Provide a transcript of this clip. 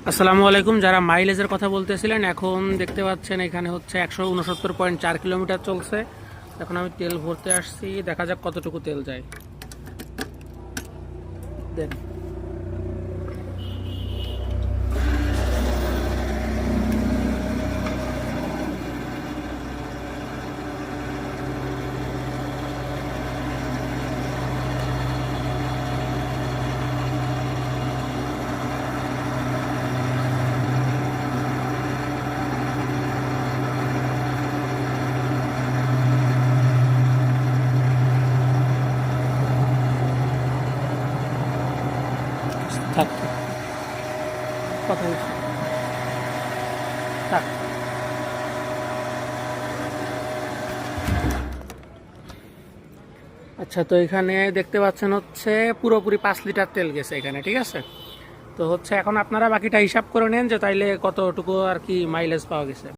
আসসালামু আলাইকুম। যারা মাইলেজের কথা বলতেছিলেন, এখন দেখতে পাচ্ছেন এখানে হচ্ছে 169.4 কিলোমিটার চলছে। এখন আমি তেল ভরতে আসছি, দেখা যাক কতটুকু তেল যায়। দেন থাক, কথা বলছি, থাক। আচ্ছা, তো এখানে দেখতে পাচ্ছেন হচ্ছে পুরোপুরি 5 লিটার তেল গেছে এখানে, ঠিক আছে। তো হচ্ছে এখন আপনারা বাকিটা হিসাব করে নেন যে তাইলে কতটুকু আর কি মাইলেজ পাওয়া গেছে।